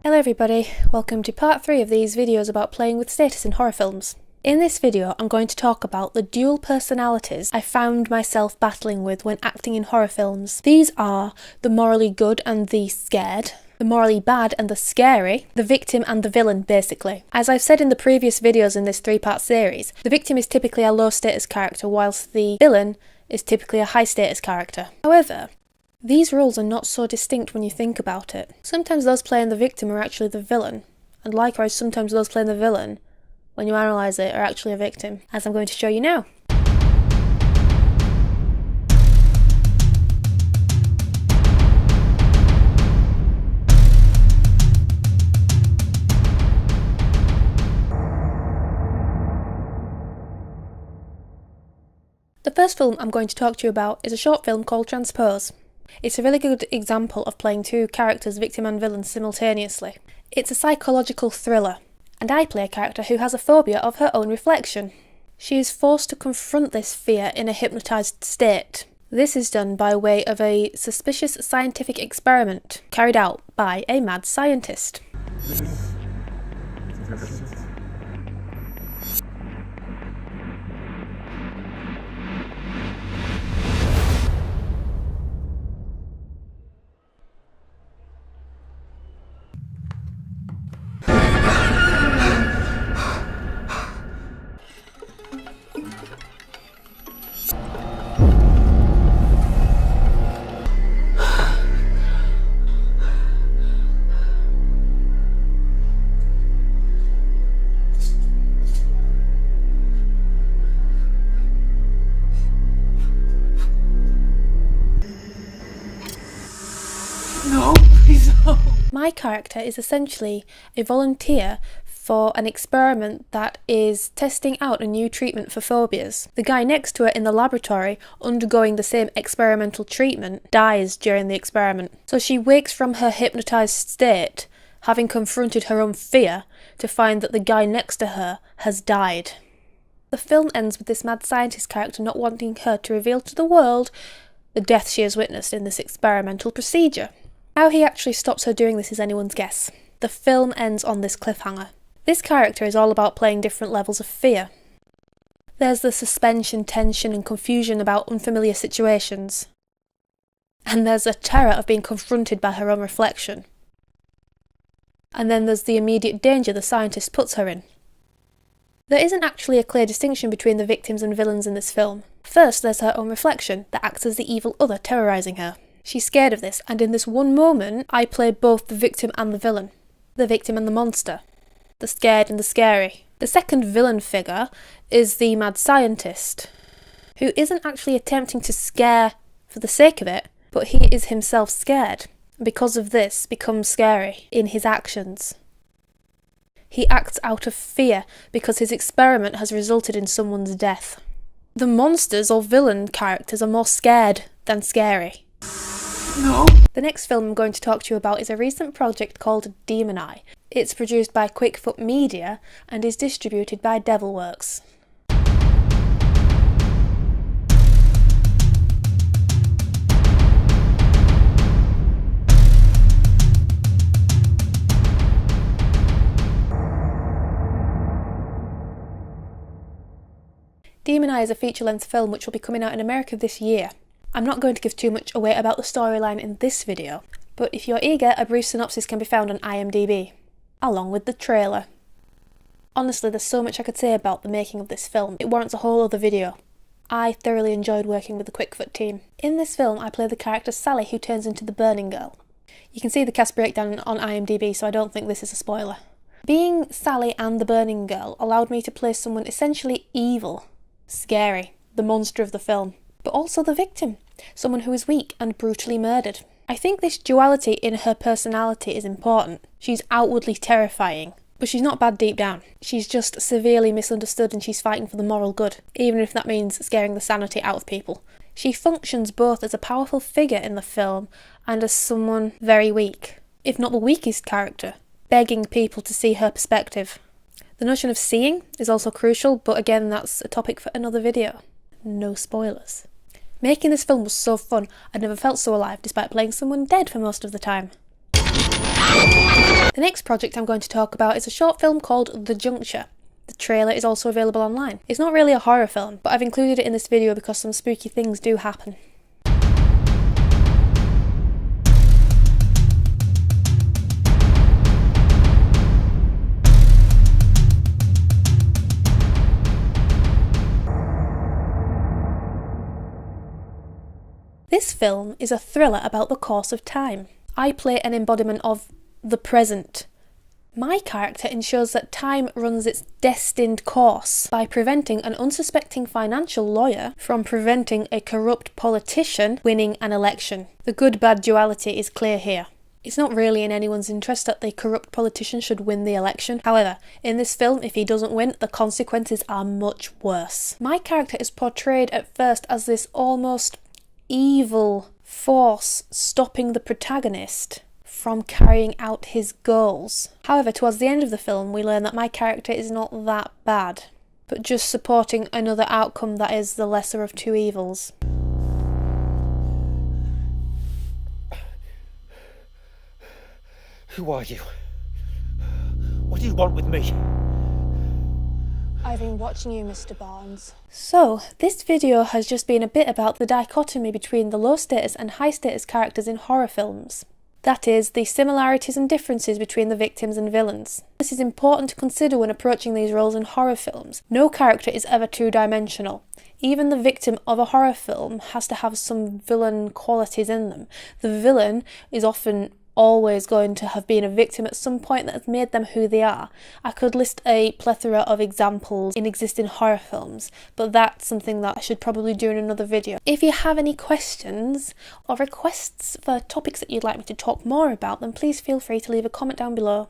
Hello everybody, welcome to part 3 of these videos about playing with status in horror films. In this video I'm going to talk about the dual personalities I found myself battling with when acting in horror films. These are the morally good and the scared, the morally bad and the scary, the victim and the villain basically. As I've said in the previous videos in this 3-part series, the victim is typically a low status character whilst the villain is typically a high status character. However, these roles are not so distinct when you think about it. Sometimes those playing the victim are actually the villain, and likewise sometimes those playing the villain, when you analyse it, are actually a victim, as I'm going to show you now. The first film I'm going to talk to you about is a short film called Transpose. It's a really good example of playing two characters, victim and villain, simultaneously. It's a psychological thriller, and I play a character who has a phobia of her own reflection. She is forced to confront this fear in a hypnotised state. This is done by way of a suspicious scientific experiment carried out by a mad scientist. No, please no. My character is essentially a volunteer for an experiment that is testing out a new treatment for phobias. The guy next to her in the laboratory, undergoing the same experimental treatment, dies during the experiment. So she wakes from her hypnotised state, having confronted her own fear, to find that the guy next to her has died. The film ends with this mad scientist character not wanting her to reveal to the world the death she has witnessed in this experimental procedure. How he actually stops her doing this is anyone's guess. The film ends on this cliffhanger. This character is all about playing different levels of fear. There's the suspension, tension and confusion about unfamiliar situations. And there's a terror of being confronted by her own reflection. And then there's the immediate danger the scientist puts her in. There isn't actually a clear distinction between the victims and villains in this film. First, there's her own reflection that acts as the evil other terrorising her. She's scared of this, and in this one moment, I play both the victim and the villain. The victim and the monster. The scared and the scary. The second villain figure is the mad scientist, who isn't actually attempting to scare for the sake of it, but he is himself scared, and because of this becomes scary in his actions. He acts out of fear because his experiment has resulted in someone's death. The monsters or villain characters are more scared than scary. No. The next film I'm going to talk to you about is a recent project called Demon Eye. It's produced by Quickfoot Media and is distributed by Devilworks. Demon Eye is a feature-length film which will be coming out in America this year. I'm not going to give too much away about the storyline in this video, but if you're eager, a brief synopsis can be found on IMDb, along with the trailer. Honestly, there's so much I could say about the making of this film, it warrants a whole other video. I thoroughly enjoyed working with the Quickfoot team. In this film, I play the character Sally, who turns into the Burning Girl. You can see the cast breakdown on IMDb, so I don't think this is a spoiler. Being Sally and the Burning Girl allowed me to play someone essentially evil, scary, the monster of the film, but also the victim, someone who is weak and brutally murdered. I think this duality in her personality is important. She's outwardly terrifying, but she's not bad deep down. She's just severely misunderstood and she's fighting for the moral good, even if that means scaring the sanity out of people. She functions both as a powerful figure in the film and as someone very weak, if not the weakest character, begging people to see her perspective. The notion of seeing is also crucial, but again, that's a topic for another video. No spoilers. Making this film was so fun, I'd never felt so alive despite playing someone dead for most of the time. The next project I'm going to talk about is a short film called The Juncture. The trailer is also available online. It's not really a horror film, but I've included it in this video because some spooky things do happen. This film is a thriller about the course of time. I play an embodiment of the present. My character ensures that time runs its destined course by preventing an unsuspecting financial lawyer from preventing a corrupt politician winning an election. The good-bad duality is clear here. It's not really in anyone's interest that the corrupt politician should win the election. However, in this film, if he doesn't win, the consequences are much worse. My character is portrayed at first as this almost evil force stopping the protagonist from carrying out his goals. However, towards the end of the film, we learn that my character is not that bad, but just supporting another outcome that is the lesser of two evils. Who are you? What do you want with me? I've been watching you, Mr. Barnes. So, this video has just been a bit about the dichotomy between the low status and high status characters in horror films. That is, the similarities and differences between the victims and villains. This is important to consider when approaching these roles in horror films. No character is ever two-dimensional. Even the victim of a horror film has to have some villain qualities in them. The villain is often always going to have been a victim at some point that has made them who they are. I could list a plethora of examples in existing horror films, but that's something that I should probably do in another video. If you have any questions or requests for topics that you'd like me to talk more about, then please feel free to leave a comment down below.